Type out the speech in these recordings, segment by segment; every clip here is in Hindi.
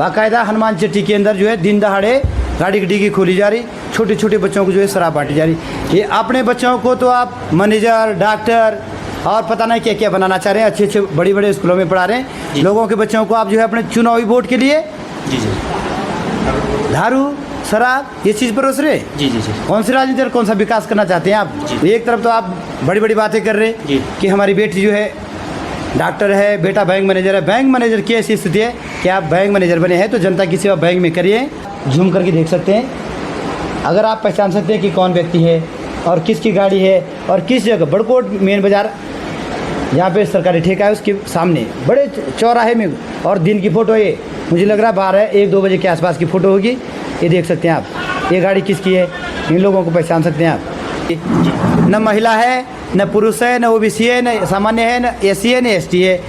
बाकायदा हनुमान चट्टी के अंदर जो है दिन दहाड़े गाड़ी की डिग्गी खोली जा रही, छोटे छोटे बच्चों को जो है शराब बांटी जा रही। ये अपने बच्चों को तो आप मैनेजर, डॉक्टर और पता नहीं क्या क्या बनाना चाह रहे हैं, अच्छे अच्छे बड़ी बड़े स्कूलों में पढ़ा रहे हैं। लोगों के बच्चों को आप जो है अपने चुनावी वोट के लिए दारू, शराब ये चीज़ परोस रहे। जी जी जी। कौन सी राजनीति और कौन सा विकास करना चाहते हैं आप? एक तरफ तो आप बड़ी बड़ी बातें कर रहे कि हमारी बेटी जो है डॉक्टर है, बेटा बैंक मैनेजर है। बैंक मैनेजर की ऐसी स्थिति है कि आप बैंक मैनेजर बने हैं तो जनता की सेवा बैंक में करिए। झूम करके देख सकते हैं, अगर आप पहचान सकते हैं कि कौन व्यक्ति है और किसकी गाड़ी है और किस जगह। बड़कोट मेन बाज़ार यहाँ पे सरकारी ठेका है, उसके सामने बड़े चौराहे में, और दिन की फ़ोटो ये मुझे लग रहा है 1-2 बजे के आसपास की फ़ोटो होगी। ये देख सकते हैं आप, ये गाड़ी किसकी है, इन लोगों को पहचान सकते हैं आप। न महिला है, न पुरुष है, न ओबीसी है, न सामान्य है, न एससी है, न एसटी है।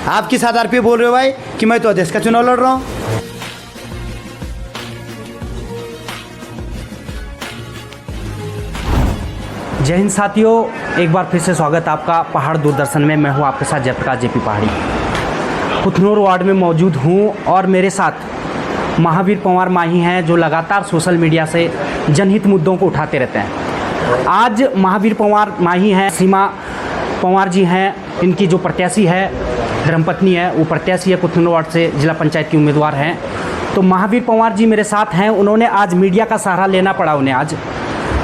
आप किस आधार पे बोल रहे हो भाई कि मैं तो अध्यक्ष का चुनाव लड़ रहा हूँ? जय हिंद साथियों, एक बार फिर से स्वागत आपका पहाड़ दूरदर्शन में। मैं हूं आपके साथ जयप्रकाश जेपी पहाड़ी। कुथनूर वार्ड में मौजूद हूं और मेरे साथ महावीर पंवार माही हैं जो लगातार सोशल मीडिया से जनहित मुद्दों को उठाते रहते हैं। आज महावीर पंवार माही हैं, सीमा पंवार जी हैं, इनकी जो प्रत्याशी है, धर्मपत्नी है, वो प्रत्याशी है कुथनूर वार्ड से, जिला पंचायत की उम्मीदवार हैं। तो महावीर पंवार जी मेरे साथ हैं। उन्होंने आज मीडिया का सहारा लेना पड़ा उन्हें आज।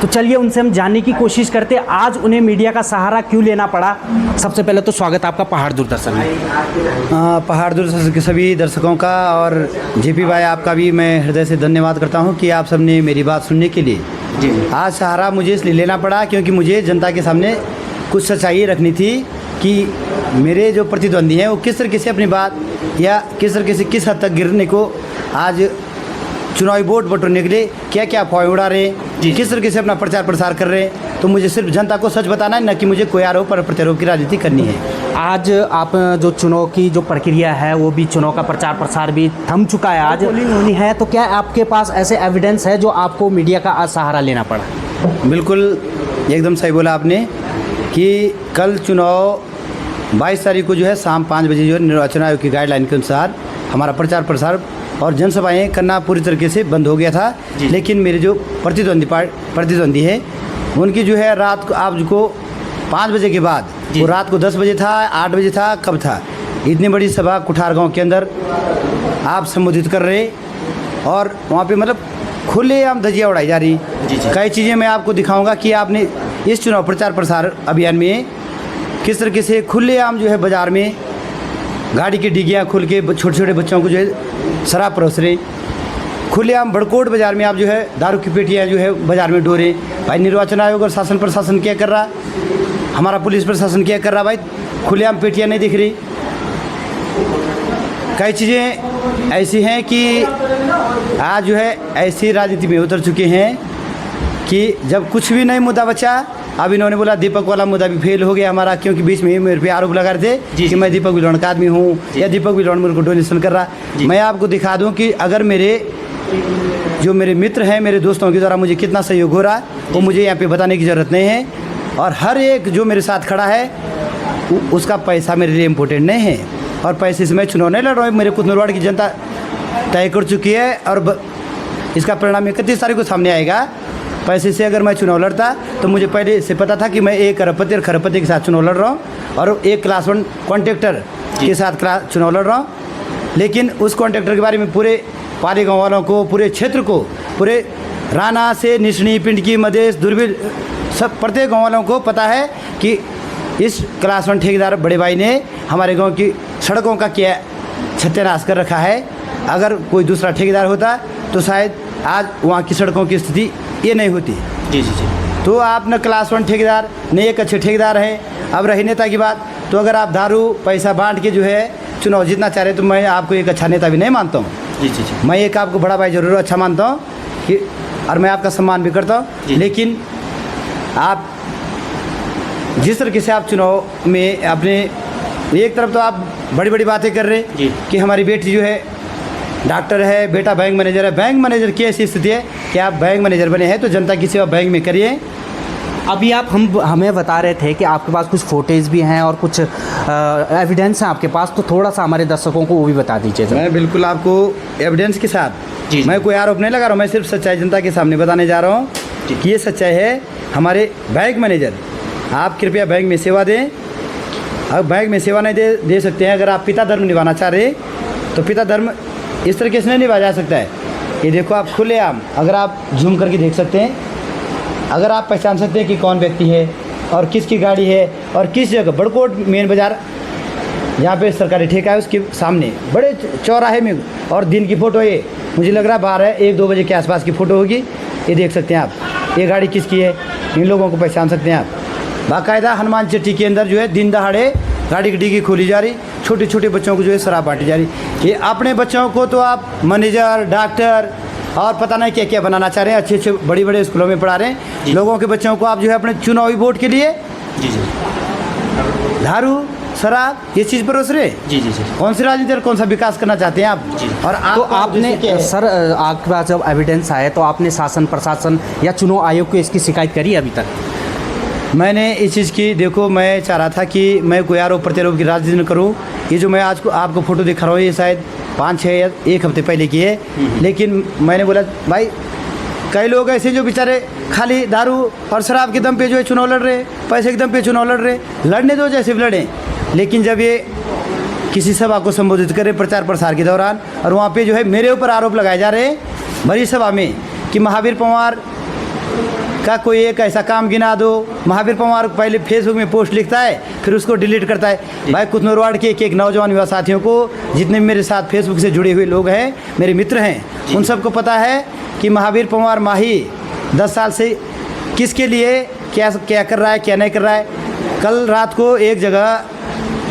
तो चलिए उनसे हम जानने की कोशिश करते हैं आज उन्हें मीडिया का सहारा क्यों लेना पड़ा। सबसे पहले तो स्वागत आपका पहाड़ दूरदर्शन में। पहाड़ दूरदर्शन के सभी दर्शकों का और जेपी भाई आपका भी मैं हृदय से धन्यवाद करता हूं कि आप सबने मेरी बात सुनने के लिए। जी। आज सहारा मुझे इसलिए लेना पड़ा क्योंकि मुझे जनता के सामने कुछ सच्चाई रखनी थी कि मेरे जो प्रतिद्वंदी हैं वो किस तरीके से अपनी बात या किस तरीके से किस हद तक गिरने को आज चुनावी वोट बटोरने के लिए क्या क्या अफवाहें उड़ा रहे हैं, किस तरीके से अपना प्रचार प्रसार कर रहे हैं। तो मुझे सिर्फ जनता को सच बताना है, न कि मुझे कोई आरोप और प्रत्यारोप की राजनीति करनी है। आज आप जो चुनाव की जो प्रक्रिया है वो भी, चुनाव का प्रचार प्रसार भी थम चुका है, आज पोलिंग होनी है, तो क्या आपके पास ऐसे एविडेंस है जो आपको मीडिया का आज सहारा लेना पड़ा? बिल्कुल एकदम सही बोला आपने कि कल चुनाव 22 तारीख को जो है शाम 5 बजे जो है निर्वाचन आयोग की गाइडलाइन के अनुसार हमारा प्रचार प्रसार और जनसभाएं करना पूरी तरीके से बंद हो गया था। लेकिन मेरे जो प्रतिद्वंदी है उनकी जो है रात को आपको 5 बजे के बाद, वो रात को 10 बजे था, 8 बजे था, कब था, इतनी बड़ी सभा कुठार गांव के अंदर आप संबोधित कर रहे और वहाँ पे मतलब खुलेआम धज्जियाँ उड़ाई जा रही। कई चीज़ें मैं आपको दिखाऊंगा कि आपने इस चुनाव प्रचार प्रसार अभियान में किस तरीके से खुलेआम जो है बाज़ार में गाड़ी की डिग्गियाँ खोल के छोटे छोटे बच्चों को जो है शराब परोस रहे। खुलेआम बड़कोट बाज़ार में आप जो है दारू की पेटियाँ जो है बाज़ार में डोरे। भाई निर्वाचन आयोग और शासन प्रशासन क्या कर रहा, हमारा पुलिस प्रशासन क्या कर रहा? भाई खुलेआम पेटियाँ नहीं दिख रही। कई चीज़ें ऐसी हैं कि आज जो है ऐसी राजनीति में उतर चुके हैं कि जब कुछ भी नहीं मुद्दा बचा। अब इन्होंने बोला दीपक वाला मुद्दा भी फेल हो गया हमारा, क्योंकि बीच में मेरे पे आरोप लगा रहे थे कि मैं दीपक बिलोन का आदमी हूँ या दीपक बिलोन मेरे को डोनेशन कर रहा। मैं आपको दिखा दूं कि अगर मेरे मित्र हैं, मेरे दोस्तों के द्वारा मुझे कितना सहयोग हो रहा वो मुझे यहाँ पे बताने की ज़रूरत नहीं है। और हर एक जो मेरे साथ खड़ा है उसका पैसा मेरे लिए इम्पोर्टेंट नहीं है और पैसे से मैं चुनाव नहीं लड़ रहा हूँ। मेरे कुथनूर वार्ड की जनता तय कर चुकी है और इसका परिणाम 31 तारीख को सामने आएगा। पैसे से अगर मैं चुनाव लड़ता तो मुझे पहले से पता था कि मैं एक अरबपति और खरबपति के साथ चुनाव लड़ रहा हूँ और एक क्लास 1 कॉन्ट्रैक्टर के साथ चुनाव लड़ रहा हूँ। लेकिन उस कॉन्ट्रैक्टर के बारे में पूरे पाली गाँव वालों को, पूरे क्षेत्र को, पूरे राना से निशनी, पिंडकी, मदेश, दुर्बिल, सब प्रत्येक गाँव वालों को पता है कि इस क्लास 1 ठेकेदार बड़े भाई ने हमारे गाँव की सड़कों का क्या सत्यानाश कर रखा है। अगर कोई दूसरा ठेकेदार होता तो शायद आज वहाँ की सड़कों की स्थिति ये नहीं होती। जी। तो आप न क्लास 1 ठेकेदार न एक अच्छे ठेकेदार हैं। अब रही नेता की बात, तो अगर आप दारू पैसा बांट के जो है चुनाव जीतना चाह रहे तो मैं आपको एक अच्छा नेता भी नहीं मानता हूँ। जी। मैं एक आपको बड़ा भाई जरूर अच्छा मानता हूँ कि, और मैं आपका सम्मान भी करता हूँ। लेकिन आप जिस तरीके से आप चुनाव में अपने एक तरफ तो आप बड़ी बड़ी बातें कर रहे कि हमारी बेटी जो है डॉक्टर है, बेटा बैंक मैनेजर है। बैंक मैनेजर की ऐसी स्थिति है कि आप बैंक मैनेजर बने हैं तो जनता की सेवा बैंक में करिए। अभी आप हमें बता रहे थे कि आपके पास कुछ फोटेज भी हैं और कुछ एविडेंस हैं आपके पास, तो थोड़ा सा हमारे दर्शकों को वो भी बता दीजिए जरा। मैं बिल्कुल आपको एविडेंस के साथ जी। मैं कोई आरोप नहीं लगा रहा हूँ, मैं सिर्फ सच्चाई जनता के सामने बताने जा रहा हूँ कि ये सच्चाई है। हमारे बैंक मैनेजर, आप कृपया बैंक में सेवा दें। अब बैंक में सेवा नहीं दे सकते हैं, अगर आप पिता धर्म निभाना चाह रहे तो पिता धर्म इस तरीके से नहीं निभाया जा सकता है। ये देखो आप खुलेआम, अगर आप जूम करके देख सकते हैं, अगर आप पहचान सकते हैं कि कौन व्यक्ति है और किसकी गाड़ी है और किस जगह। बड़कोट मेन बाज़ार जहाँ पे सरकारी ठेका है उसके सामने बड़े चौराहे में, और दिन की फ़ोटो ये मुझे लग रहा है बाहर है 1-2 बजे के आसपास की फ़ोटो होगी। ये देख सकते हैं आप, ये गाड़ी किसकी है, इन लोगों को पहचान सकते हैं आप। बाकायदा हनुमान चट्टी के अंदर जो है दिन दहाड़े गाड़ी की डिग्गी खोली जा रही, छोटे छोटे बच्चों को जो है शराब बांटी जा रही। ये अपने बच्चों को तो आप मैनेजर, डॉक्टर और पता नहीं क्या क्या बनाना चाह रहे हैं, अच्छे अच्छे बड़ी बड़े स्कूलों में पढ़ा रहे हैं। लोगों के बच्चों को आप जो है अपने चुनावी वोट के लिए दारू, शराब ये चीज़ परोस रहे। जी जी जी। कौन सी राजनीति और कौन सा विकास करना चाहते हैं आप? और आप तो आपने सर आपके पास जब एविडेंस आए तो आपने शासन प्रशासन या चुनाव आयोग को इसकी शिकायत करी अभी तक? मैंने इस चीज़ की, देखो मैं चाह रहा था कि मैं कोई आरोप प्रत्यारोप की राजनीति न करूं। ये जो मैं आज को आपको फ़ोटो दिखा रहा हूँ ये शायद 5-6 या 1 हफ्ते पहले की है, लेकिन मैंने बोला भाई कई लोग ऐसे जो बेचारे खाली दारू और शराब के दम पे जो है चुनाव लड़ रहे, पैसे के दम पे चुनाव लड़ रहे, लड़ने दो जैसे भी लड़ें। लेकिन जब ये किसी सभा को संबोधित करें प्रचार प्रसार के दौरान और वहाँ पे जो है मेरे ऊपर आरोप लगाए जा रहे हैं भरी सभा में कि महावीर पंवार का कोई एक ऐसा काम गिना दो। महावीर पंवार पहले फेसबुक में पोस्ट लिखता है फिर उसको डिलीट करता है। भाई कुतनूर वार्ड के एक नौजवान युवा साथियों को, जितने मेरे साथ फेसबुक से जुड़े हुए लोग हैं, मेरे मित्र हैं, उन सबको पता है कि महावीर पंवार माही 10 साल से किसके लिए क्या क्या कर रहा है, क्या नहीं कर रहा है। कल रात को एक जगह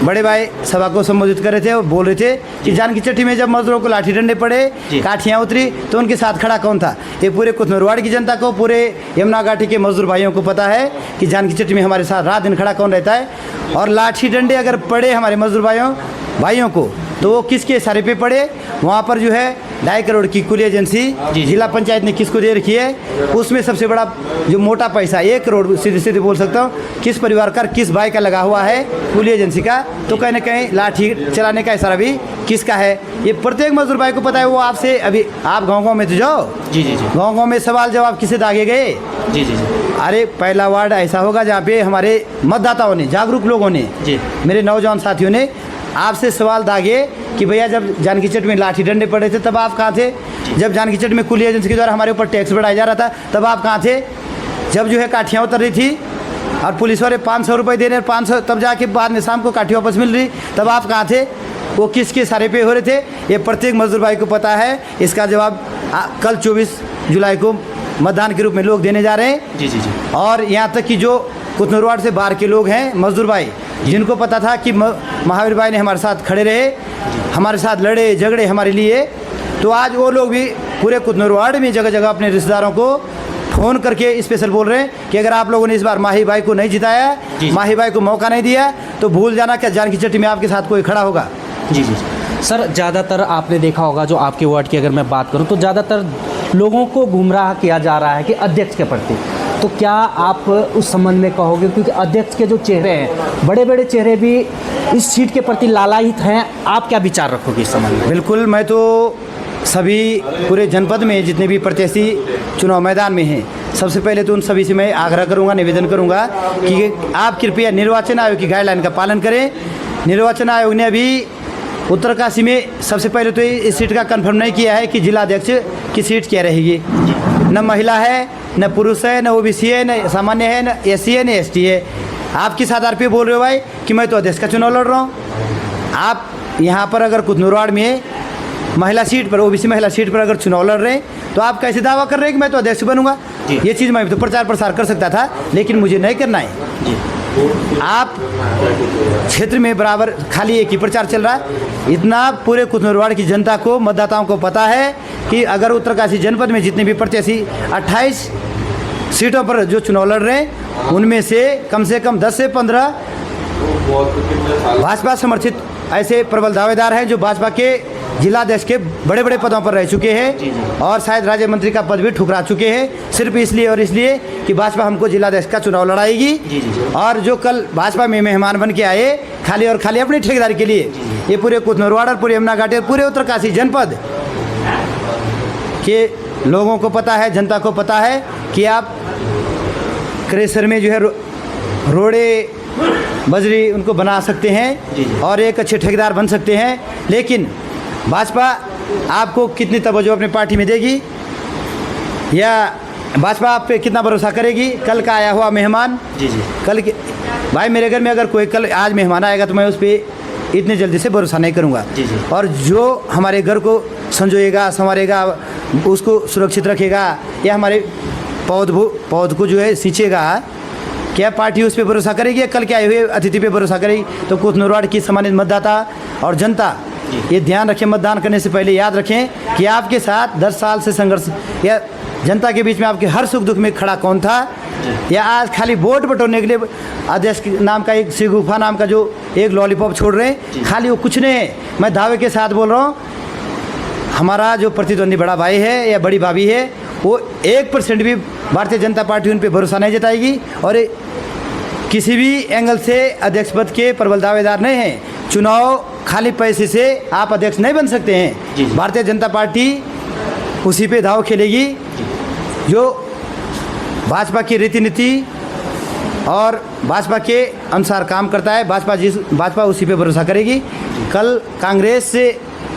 बड़े भाई सभा को संबोधित कर रहे थे और बोल रहे थे कि जानकी चट्टी में जब मजदूरों को लाठी डंडे पड़े, काठियाँ उतरी, तो उनके साथ खड़ा कौन था। ये पूरे कुतनूरवाड़ की जनता को, पूरे यमुना घाटी के मजदूर भाइयों को पता है कि जानकी चट्टी में हमारे साथ रात दिन खड़ा कौन रहता है। और लाठी डंडे अगर पड़े हमारे मजदूर भाइयों को तो वो किसके इशारे पे पड़े। वहाँ पर जो है 2.5 करोड़ की कुल एजेंसी जिला पंचायत ने किसको दे रखी है, उसमें सबसे बड़ा जो मोटा पैसा 1 करोड़ सीधे सीधे बोल सकता हूँ किस परिवार का, किस भाई का लगा हुआ है कुल एजेंसी का। तो कहीं ना कहीं लाठी चलाने का इशारा भी किसका है, ये प्रत्येक मजदूर भाई को पता है। वो आपसे अभी आप गाँव में तो जाओ, जी जी जी, गाँव में सवाल जवाब किसे दागे गए। जी जी जी। अरे पहला वार्ड ऐसा होगा जहाँ पे हमारे मतदाताओं ने, जागरूक लोगों ने, मेरे नौजवान साथियों ने आपसे सवाल दागे कि भैया जब जानकी चट्टी में लाठी डंडे पड़े थे तब आप कहाँ थे। जब जानकी चट्टी में कुली एजेंसी के द्वारा हमारे ऊपर टैक्स बढ़ाया जा रहा था तब आप कहाँ थे। जब जो है काठियाँ उतर रही थी और पुलिस वाले 500 रुपये दे रहे, 500 तब जाके बाद में शाम को काठी वापस मिल रही, तब आप कहाँ थे। वो किसके सारे पे हो रहे थे, ये प्रत्येक मजदूर भाई को पता है। इसका जवाब कल 24 जुलाई को मतदान के रूप में लोग देने जा रहे हैं। जी जी जी। और यहाँ तक कि जो कुतनूरवाड़ से बाहर के लोग हैं मजदूर भाई, जिनको पता था कि महावीर भाई ने हमारे साथ खड़े रहे, हमारे साथ लड़े झगड़े हमारे लिए, तो आज वो लोग भी पूरे कुतनूरवाड़ में जगह जगह अपने रिश्तेदारों को फ़ोन करके स्पेशल बोल रहे हैं कि अगर आप लोगों ने इस बार माही भाई को नहीं जिताया, माही भाई को मौका नहीं दिया, तो भूल जाना कि जानकी चट्टी में आपके साथ कोई खड़ा होगा। जी जी सर, ज़्यादातर आपने देखा होगा जो आपके वार्ड की अगर मैं बात करूं तो ज़्यादातर लोगों को गुमराह किया जा रहा है कि अध्यक्ष के प्रति, तो क्या आप उस संबंध में कहोगे, क्योंकि अध्यक्ष के जो चेहरे हैं, बड़े बड़े चेहरे भी इस सीट के प्रति लालायित हैं, आप क्या विचार रखोगे इस संबंध में? बिल्कुल, मैं तो सभी पूरे जनपद में जितने भी प्रत्याशी चुनाव मैदान में हैं, सबसे पहले तो उन सभी से मैं आग्रह करूंगा, निवेदन करूंगा कि आप कृपया निर्वाचन आयोग की गाइडलाइन का पालन करें। निर्वाचन आयोग ने अभी उत्तरकाशी में सबसे पहले तो इस सीट का कंफर्म नहीं किया है कि जिलाध्यक्ष की सीट क्या रहेगी। न महिला है, न पुरुष है, न ओबीसी है, न सामान्य है, न एससी है, न एसटी है। आप किस आधार पे बोल रहे हो भाई कि मैं तो अध्यक्ष का चुनाव लड़ रहा हूँ। आप यहाँ पर अगर कुतनूरवाड़ में महिला सीट पर, ओबीसी महिला सीट पर अगर चुनाव लड़ रहे हैं तो आप कैसे दावा कर रहे हैं कि मैं तो अध्यक्ष बनूंगा। ये चीज़ मैं तो प्रचार प्रसार कर सकता था, लेकिन मुझे नहीं करना है। आप क्षेत्र में बराबर खाली एक ही प्रचार चल रहा है। इतना पूरे कुतनूरवाड़ की जनता को, मतदाताओं को पता है कि अगर उत्तरकाशी जनपद में जितने भी प्रत्याशी 28 सीटों पर जो चुनाव लड़ रहे हैं, उनमें से कम 10 से 15 भाजपा समर्थित ऐसे प्रबल दावेदार हैं जो भाजपा के जिलाध्यक्ष के बड़े बड़े पदों पर रह चुके हैं और शायद राज्य मंत्री का पद भी ठुकरा चुके हैं, सिर्फ इसलिए और इसलिए कि भाजपा हमको जिलाध्यक्ष का चुनाव लड़ाएगी। और जो कल भाजपा में मेहमान बन के आए खाली और खाली अपनी ठेकेदारी के लिए, ये पूरे कुथनोरवाड़ और पूरे यमुना घाटी और पूरे उत्तरकाशी जनपद के लोगों को पता है, जनता को पता है कि आप क्रेशर में जो है रोड़े बजरी उनको बना सकते हैं और एक अच्छे ठेकेदार बन सकते हैं। लेकिन भाजपा आपको कितनी तवज्जो अपनी पार्टी में देगी या भाजपा आप पे कितना भरोसा करेगी? कल का आया हुआ मेहमान, कल के भाई मेरे घर में अगर कोई कल आज मेहमान आएगा तो मैं उस पर इतनी जल्दी से भरोसा नहीं करूँगा। और जो हमारे घर को संजोएगा, संवारेगा, उसको सुरक्षित रखेगा या हमारे पौध को जो है सींचेगा, क्या पार्टी उस पर भरोसा करेगी या कल के आए हुए अतिथि पे भरोसा करेगी? तो कुथनोरवाड़ की सम्मानित मतदाता और जनता ये ध्यान रखें, मतदान करने से पहले याद रखें कि आपके साथ 10 साल से संघर्ष या जनता के बीच में आपके हर सुख दुख में खड़ा कौन था, या आज खाली वोट बटोरने के लिए अध्यक्ष नाम का एक शिगुफा नाम का जो एक लॉलीपॉप छोड़ रहे हैं, खाली वो कुछ नहीं है। मैं दावे के साथ बोल रहा हूँ, हमारा जो प्रतिद्वंदी बड़ा भाई है या बड़ी भाभी है वो 1% भी भारतीय जनता पार्टी उन पर भरोसा नहीं जताएगी और किसी भी एंगल से अध्यक्ष पद के प्रबल दावेदार नहीं हैं। चुनाव खाली पैसे से आप अध्यक्ष नहीं बन सकते हैं। भारतीय जनता पार्टी उसी पे दाव खेलेगी जो भाजपा की रीति नीति और भाजपा के अनुसार काम करता है। भाजपा उसी पे भरोसा करेगी। कल कांग्रेस से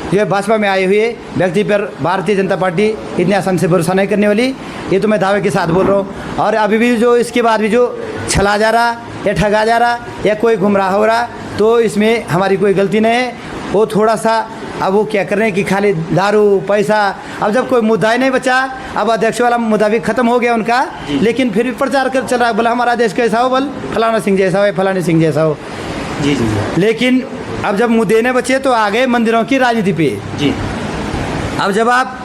जो भाजपा में आए हुए व्यक्ति पर भारतीय जनता पार्टी इतनी आसान से भरोसा नहीं करने वाली, ये तो मैं दावे के साथ बोल रहा हूँ। और अभी भी जो इसके बाद भी जो छला जा रहा या ठगा जा रहा या कोई गुमराह हो रहा, तो इसमें हमारी कोई गलती नहीं है। वो थोड़ा सा अब वो क्या कर रहे हैं कि खाली दारू पैसा, अब जब कोई मुद्दा ही नहीं बचा, अब अध्यक्ष वाला मुद्दा भी खत्म हो गया उनका, लेकिन फिर भी प्रचार कर चल रहा है, बोला हमारा देश कैसा हो, बल फलाना सिंह जैसा हो, फलाने सिंह जैसा हो। लेकिन अब जब मुद्दे नहीं बचे तो आ गए मंदिरों की राजनीति पे। अब जब आप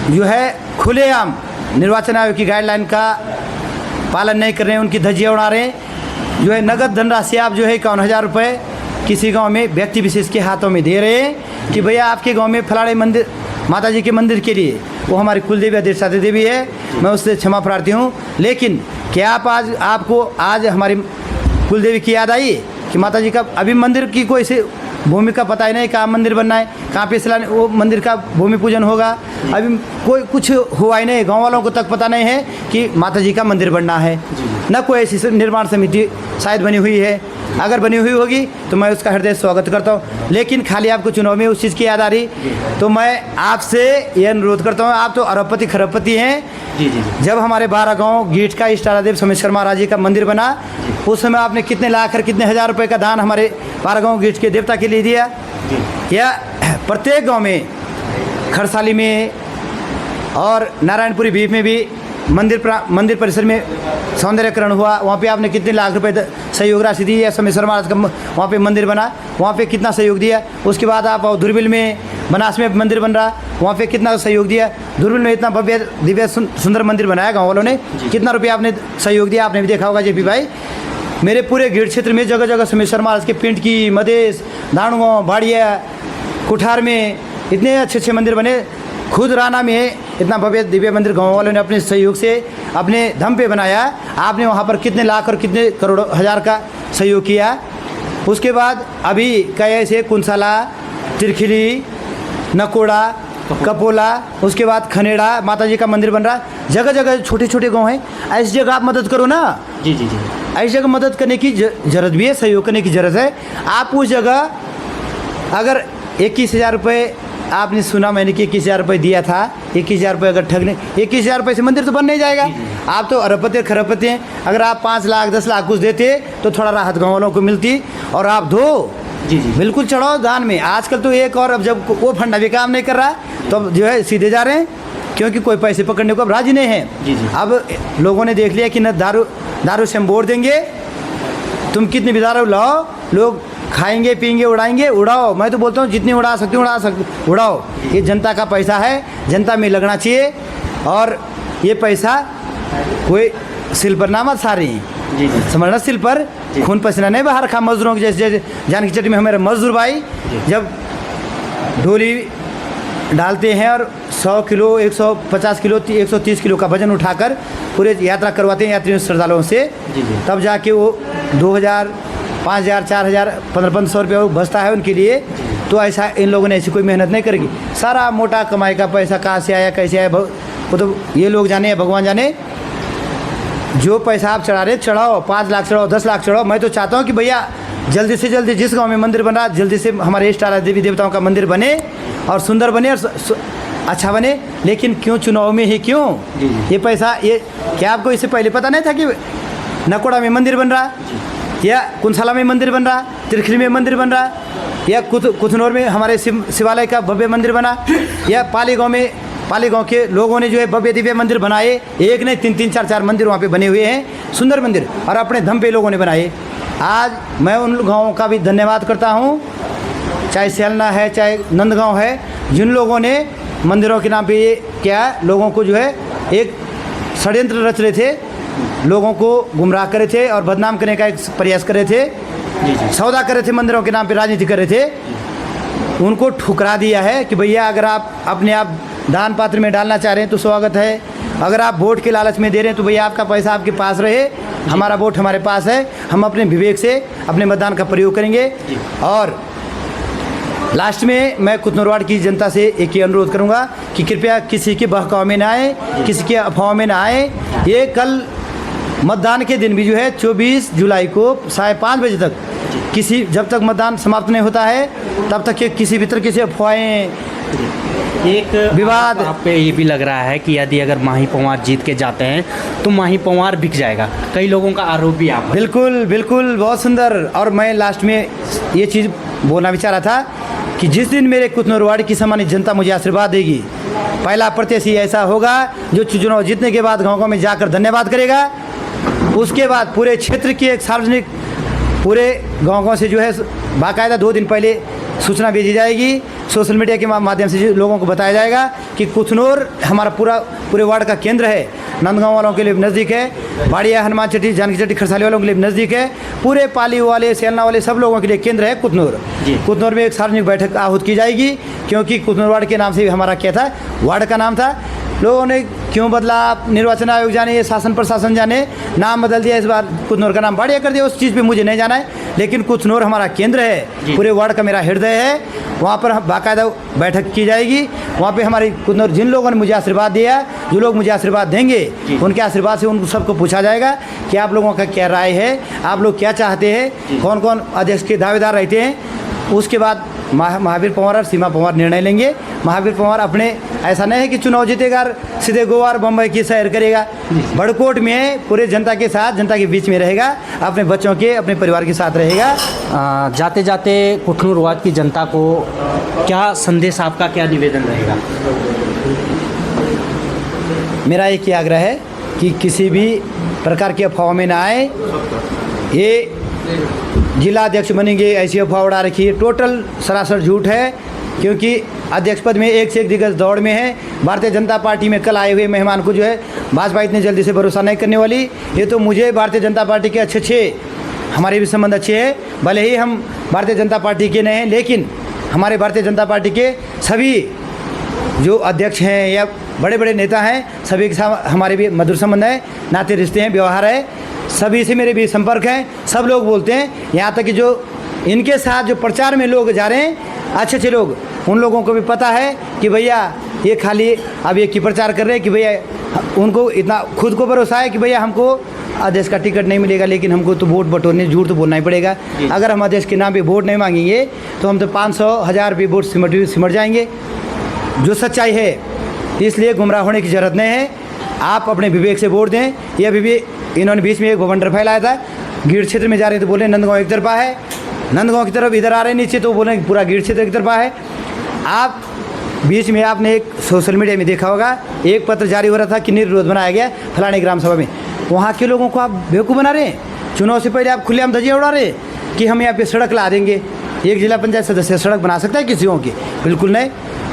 जो है खुलेआम निर्वाचन आयोग की गाइडलाइन का पालन नहीं कर रहे हैं, उनकी धज्जियाँ उड़ा रहे हैं, जो है नगद धनराशि आप जो है 51,000 रुपये किसी गांव में व्यक्ति विशेष के हाथों में दे रहे हैं कि भैया आपके गांव में फलाने मंदिर माता जी के मंदिर के लिए, वो हमारी कुलदेवी अधिष्ठात्री देवी है, मैं उससे क्षमा प्रार्थी हूँ। लेकिन क्या आपको आज हमारी कुलदेवी की याद आई कि माता जी का अभी मंदिर की कोई से भूमि का पता ही नहीं, कहाँ मंदिर बनना है, कहाँ पे वो मंदिर का भूमि पूजन होगा, अभी कोई कुछ हुआ ही नहीं। गांव वालों को तक पता नहीं है कि माता जी का मंदिर बनना है, न कोई ऐसी निर्माण समिति शायद बनी हुई है। अगर बनी हुई होगी तो मैं उसका हृदय स्वागत करता हूँ। लेकिन खाली आपको चुनाव में उस चीज़ की याद आ रही, तो मैं आपसे ये अनुरोध करता हूँ, आप तो अरबपति खरबपति हैं। जब हमारे 12 गाँव गीठ का इष्टारादेव सोमेश्वर महाराज जी का मंदिर बना, उस समय आपने कितने लाख और कितने हज़ार रुपये का दान हमारे 12 गाँव गीठ के देवता के लिए दिया। या प्रत्येक गाँव में, खरसाली में और नारायणपुरी बीफ में भी मंदिर परिसर में सौंदर्यकरण हुआ, वहाँ पे आपने कितने लाख रुपए सहयोग राशि दी है। सोमेश्वर महाराज का वहाँ पे मंदिर बना, वहाँ पे कितना सहयोग दिया। उसके बाद आप दुर्बिल में, बनास में मंदिर बन रहा, वहाँ पे कितना सहयोग दिया। दुर्बिल में इतना भव्य दिव्य सुंदर मंदिर बनाया गाँव वालों ने, कितना रुपया आपने सहयोग दिया, आपने भी देखा होगा जेपी भाई। मेरे पूरे गीठ क्षेत्र में जगह जगह सोमेश्वर महाराज के पिंड की, मदेश, दाणुगाँव, भाड़िया, कुठार में इतने अच्छे अच्छे मंदिर बने। खुद राना में इतना भव्य दिव्य मंदिर गाँव वालों ने अपने सहयोग से अपने दम पे बनाया। आपने वहाँ पर कितने लाख और कितने करोड़ों हज़ार का सहयोग किया। उसके बाद अभी कई ऐसे कुंसाला, तिरखिली, नकोड़ा, कपोला, उसके बाद खनेड़ा माता जी का मंदिर बन रहा। जगह जगह छोटे छोटे गाँव हैं, ऐसी जगह आप मदद करो ना। जी जी जी, ऐसी जगह मदद करने की ज़रूरत भी है, सहयोग करने की ज़रूरत है। आप उस जगह अगर 21,000 रुपये, आपने सुना मैंने कि 21,000 रुपये दिया था, 21,000 रुपये अगर ठगने, 21,000 रुपये से मंदिर तो बन नहीं जाएगा। आप तो अरबपति खरबपति हैं। अगर आप 5 लाख 10 लाख कुछ देते तो थोड़ा राहत गाँव वालों को मिलती। और आप दो जी बिल्कुल चढ़ाओ दान में। आजकल तो एक और, अब जब वो फंडा भी काम नहीं कर रहा तो अब जो है सीधे जा रहे हैं, क्योंकि कोई पैसे पकड़ने को अब राजी नहीं है। अब लोगों ने देख लिया कि न दारू से हम वोट देंगे, तुम कितनी भी दारू लाओ, लोग खाएंगे पिएंगे उड़ाएंगे, उड़ाओ। मैं तो बोलता हूँ जितनी उड़ा सकते उड़ाओ। ये जनता का पैसा है, जनता में लगना चाहिए। और ये पैसा कोई सिल पर ना मत सारी, समझना, सिल पर खून पसीना नहीं बाहर खा। मजदूरों के जैसे जान की चट्टी में हमारे मजदूर भाई जब ढोली डालते हैं और 100 किलो 150 किलो 130 किलो का वजन उठाकर पूरे यात्रा करवाते हैं यात्रियों श्रद्धालुओं से। जी जी। तब जाके वो 2000 5000 4000 1500 रुपये बचता है उनके लिए। तो ऐसा इन लोगों ने ऐसी कोई मेहनत नहीं करेगी। सारा मोटा कमाई का पैसा कहाँ से आया कैसे आया वो तो ये लोग जाने या भगवान जाने। जो पैसा आप चढ़ा रहे चढ़ाओ, 5 लाख चढ़ाओ, 10 लाख चढ़ाओ। मैं तो चाहता हूँ कि भैया जल्दी से जल्दी जिस गांव में मंदिर बन रहा जल्दी से हमारे इष्ट आराध्य देवी देवताओं का मंदिर बने और सुंदर बने और अच्छा बने। लेकिन क्यों चुनाव में ही क्यों ये पैसा? ये क्या आपको इससे पहले पता नहीं था कि नकोड़ा में मंदिर बन रहा या कुंसाला में मंदिर बन रहा, तिरखली में मंदिर बन रहा या कुथनौर में हमारे शिवालय का भव्य मंदिर बना या पाली गांव के लोगों ने जो है भव्य दिव्य मंदिर बनाए। एक नहीं 3-3 4-4 मंदिर वहाँ पे बने हुए हैं, सुंदर मंदिर, और अपने दम पे लोगों ने बनाए। आज मैं उन गाँवों का भी धन्यवाद करता हूँ, चाहे सेलना है चाहे नंदगांव है, जिन लोगों ने मंदिरों के नाम पे ये क्या लोगों को जो है एक षड्यंत्र रच रहे थे, लोगों को गुमराह करे थे और बदनाम करने का एक प्रयास करे थे, सौदा करे थे, मंदिरों के नाम पे राजनीति करे थे। उनको ठुकरा दिया है कि भैया अगर आप अपने आप दान पात्र में डालना चाह रहे हैं तो स्वागत है, अगर आप वोट के लालच में दे रहे हैं तो भैया आपका पैसा आपके पास रहे, हमारा वोट हमारे पास है, हम अपने विवेक से अपने मतदान का प्रयोग करेंगे। और लास्ट में मैं कुथनौरवाड़ की जनता से एक ही अनुरोध करूंगा कि कृपया किसी के बहकाव में ना आए, किसी के अफवाह में ना आए। ये कल मतदान के दिन भी जो है 24 जुलाई को 5:30 बजे तक किसी जब तक मतदान समाप्त नहीं होता है तब तक ये किसी भी तरह से अफवाहें एक विवाद आप पे ये भी लग रहा है कि यदि अगर माही पंवार जीत के जाते हैं तो माही पंवार बिक जाएगा, कई लोगों का आरोप भी आप। बिल्कुल बिल्कुल, बहुत सुंदर। और मैं लास्ट में ये चीज़ बोलना भी चाह रहा था कि जिस दिन मेरे कुथनौरवाड़ की सम्मानित जनता मुझे आशीर्वाद देगी, पहला प्रत्याशी ऐसा होगा जो चुनाव जीतने के बाद गाँव में जाकर धन्यवाद करेगा। उसके बाद पूरे क्षेत्र की एक सार्वजनिक पूरे गाँव से जो है बाकायदा 2 दिन पहले सूचना भेजी जाएगी, सोशल मीडिया के माध्यम से लोगों को बताया जाएगा कि कुथनौर हमारा पूरे वार्ड का केंद्र है, नंदगांव वालों के लिए नज़दीक है, बाड़िया हनुमान चट्टी जानकी चट्टी खरसाली वालों के लिए नज़दीक है, पूरे पाली वाले सेलना वाले सब लोगों के लिए केंद्र है कुथनौर। कुथनौर में एक सार्वजनिक बैठक आहूत की जाएगी, क्योंकि कुथनौर वार्ड के नाम से भी हमारा क्या था, वार्ड का नाम था। लोगों ने क्यों बदला, निर्वाचन आयोग जाने, ये शासन प्रशासन जाने, नाम बदल दिया, इस बार कुथनौर का नाम बाड़िया कर दिया, उस चीज़ पे मुझे नहीं जाना है। लेकिन कुथनौर हमारा केंद्र है, पूरे वार्ड का मेरा हृदय है, वहाँ पर बाकायदा बैठक की जाएगी। वहाँ पे हमारी कुथनौर जिन लोगों ने मुझे आशीर्वाद दिया, जो लोग मुझे आशीर्वाद देंगे, उनके आशीर्वाद से उन सबको पूछा जाएगा कि आप लोगों का क्या राय है, आप लोग क्या चाहते हैं, कौन कौन अध्यक्ष के दावेदार रहते हैं। उसके बाद महावीर पंवार और सीमा पंवार निर्णय लेंगे। महावीर पंवार अपने ऐसा नहीं है कि चुनाव जीतेगा और सीधे गोवा और बम्बई की सैर करेगा, बड़कोट में पूरे जनता के साथ, जनता के बीच में रहेगा, अपने बच्चों के, अपने परिवार के साथ रहेगा। जाते जाते कुथनौरवाड़ की जनता को क्या संदेश, आपका क्या निवेदन रहेगा? मेरा एक ही आग्रह है कि किसी भी प्रकार की अफवाह में ना आए। ये जिला अध्यक्ष बनेंगे ऐसी अफवाह उड़ा रखी है, टोटल सरासर झूठ है। क्योंकि अध्यक्ष पद में एक से एक दिग्गज दौड़ में है। भारतीय जनता पार्टी में कल आए हुए मेहमान को जो है भाजपा इतनी जल्दी से भरोसा नहीं करने वाली। ये तो मुझे भारतीय जनता पार्टी के अच्छे हमारे भी संबंध अच्छे हैं, भले ही हम भारतीय जनता पार्टी के नहीं हैं, लेकिन हमारे भारतीय जनता पार्टी के सभी जो अध्यक्ष हैं या बड़े बड़े नेता हैं, सभी के साथ हमारे भी मधुर संबंध है, नाते रिश्ते हैं, व्यवहार है, सभी से मेरे भी संपर्क हैं। सब लोग बोलते हैं, यहाँ तक कि जो इनके साथ जो प्रचार में लोग जा रहे हैं, अच्छे लोग, उन लोगों को भी पता है कि भैया ये खाली अब ये की प्रचार कर रहे हैं कि भैया उनको इतना खुद को भरोसा है कि भैया हमको अध्यक्ष का टिकट नहीं मिलेगा, लेकिन हमको तो वोट बटोरने झूठ तो बोलना ही पड़ेगा। अगर हम अध्यक्ष के नाम पे वोट नहीं मांगेंगे तो हम तो 500-1000 रुपये वोट सिमट जाएंगे, जो सच्चाई है। इसलिए गुमराह होने की ज़रूरत नहीं है, आप अपने विवेक से वोट दें। ये अभी भी इन्होंने बीच में एक भवंडर फैलाया था, गीड़ क्षेत्र में जा रहे तो बोले नंदगांव एक तरफा है, नंदगांव की तरफ इधर आ रहे नीचे तो बोले पूरा गीड़ क्षेत्र एक तरफा है। आप बीच में आपने एक सोशल मीडिया में देखा होगा, एक पत्र जारी हो रहा था कि निर्विरोध बनाया गया फलाने ग्राम सभा में। वहाँ के लोगों को आप बेवकूफ़ बना रहे हैं। चुनाव से पहले आप खुलेआम धज्जियां उड़ा रहे हैं कि हम यहाँ पे सड़क ला देंगे। एक जिला पंचायत सदस्य सड़क बना सकता है किसी की? बिल्कुल नहीं।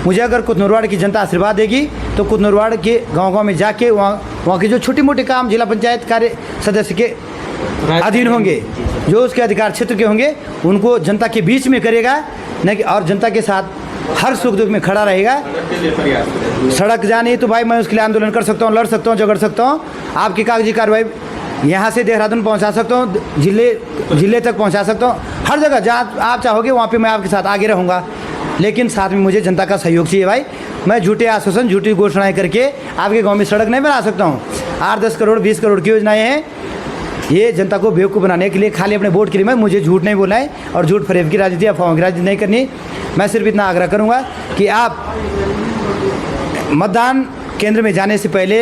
मुझे अगर कुथनौरवाड़ की जनता आशीर्वाद देगी तो कुथनौरवाड़ के गाँव में जाके वहाँ के जो छोटे मोटे काम जिला पंचायत कार्य सदस्य के अधीन होंगे, जो उसके अधिकार क्षेत्र के होंगे, उनको जनता के बीच में करेगा, न कि और जनता के साथ हर सुख दुख में खड़ा रहेगा। सड़क जानी तो भाई मैं उसके लिए आंदोलन कर सकता हूँ, लड़ सकता हूँ, झगड़ सकता हूँ, आपकी कागजी कार्रवाई यहाँ से देहरादून पहुँचा सकता हूँ, जिले तक पहुँचा सकता हूँ, हर जगह जहाँ आप चाहोगे वहाँ पे मैं आपके साथ आगे रहूँगा। लेकिन साथ में मुझे जनता का सहयोग चाहिए भाई। मैं झूठे आश्वासन, झूठी घोषणाएं करके आपके गांव में सड़क नहीं बना सकता हूँ। 8-10 करोड़ 20 करोड़ की योजनाएं हैं, ये जनता को बेवकूफ़ बनाने के लिए, खाली अपने वोट के लिए। मुझे झूठ नहीं बोलना है और झूठ फरेब की राजनीति, अफवाहों की राजनीति नहीं करनी। मैं सिर्फ इतना आग्रह करूँगा कि आप मतदान केंद्र में जाने से पहले,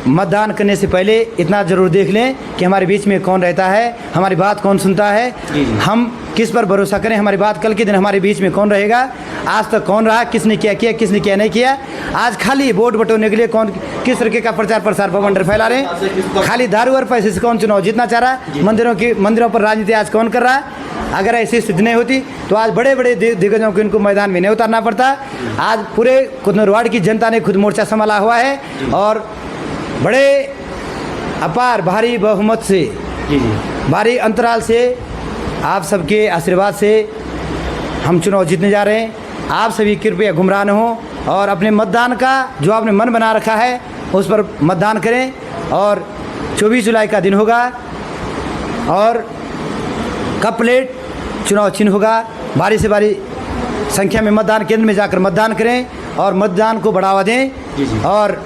मतदान करने से पहले इतना ज़रूर देख लें कि हमारे बीच में कौन रहता है, हमारी बात कौन सुनता है, हम किस पर भरोसा करें, हमारी बात कल के दिन हमारे बीच में कौन रहेगा, आज तक कौन रहा, किसने क्या किया, किसने क्या नहीं किया। आज खाली वोट बटोरने के लिए कौन किस तरीके का प्रचार प्रसार बवंडर फैला रहे हैं। खाली दारू और पैसे से कौन चुनाव जीतना चाह रहा है, मंदिरों पर राजनीति आज कौन कर रहा है। अगर ऐसी स्थिति नहीं होती तो आज बड़े बड़े दिग्गजों को इनको मैदान में नहीं उतारना पड़ता। आज पूरे कुतनूर वार्ड की जनता ने खुद मोर्चा संभाला हुआ है और बड़े अपार भारी बहुमत से, भारी अंतराल से, आप सबके आशीर्वाद से हम चुनाव जीतने जा रहे हैं। आप सभी कृपया गुमराह न हो और अपने मतदान का जो आपने मन बना रखा है उस पर मतदान करें। और 24 जुलाई का दिन होगा और कप प्लेट चुनाव चिन्ह होगा। भारी से भारी संख्या में मतदान केंद्र में जाकर मतदान करें और मतदान को बढ़ावा दें और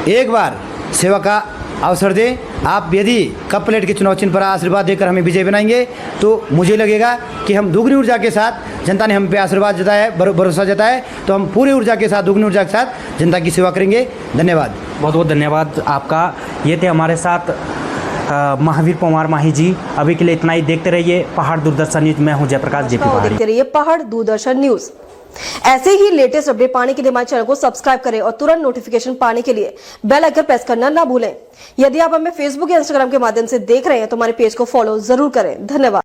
एक बार सेवा का अवसर दें। आप यदि कप प्लेट के चुनाव चिन्ह पर आशीर्वाद देकर हमें विजय बनाएंगे तो मुझे लगेगा कि हम दुगनी ऊर्जा के साथ, जनता ने हम पे आशीर्वाद जताया है, भरोसा जताया है, तो हम पूरी ऊर्जा के साथ, दुगनी ऊर्जा के साथ जनता की सेवा करेंगे। धन्यवाद, बहुत बहुत धन्यवाद आपका। ये थे हमारे साथ महावीर पंवार माही जी। अभी के लिए इतना ही। देखते रहिए पहाड़ दूरदर्शन न्यूज। मैं हूं जयप्रकाश जेपी पहाड़ी। देखते रहिए पहाड़ दूरदर्शन न्यूज। ऐसे ही लेटेस्ट अपडेट पाने के लिए हमारे चैनल को सब्सक्राइब करें और तुरंत नोटिफिकेशन पाने के लिए बेल आइकन प्रेस करना ना भूलें। यदि आप हमें फेसबुक या इंस्टाग्राम के माध्यम से देख रहे हैं तो हमारे पेज को फॉलो जरूर करें। धन्यवाद।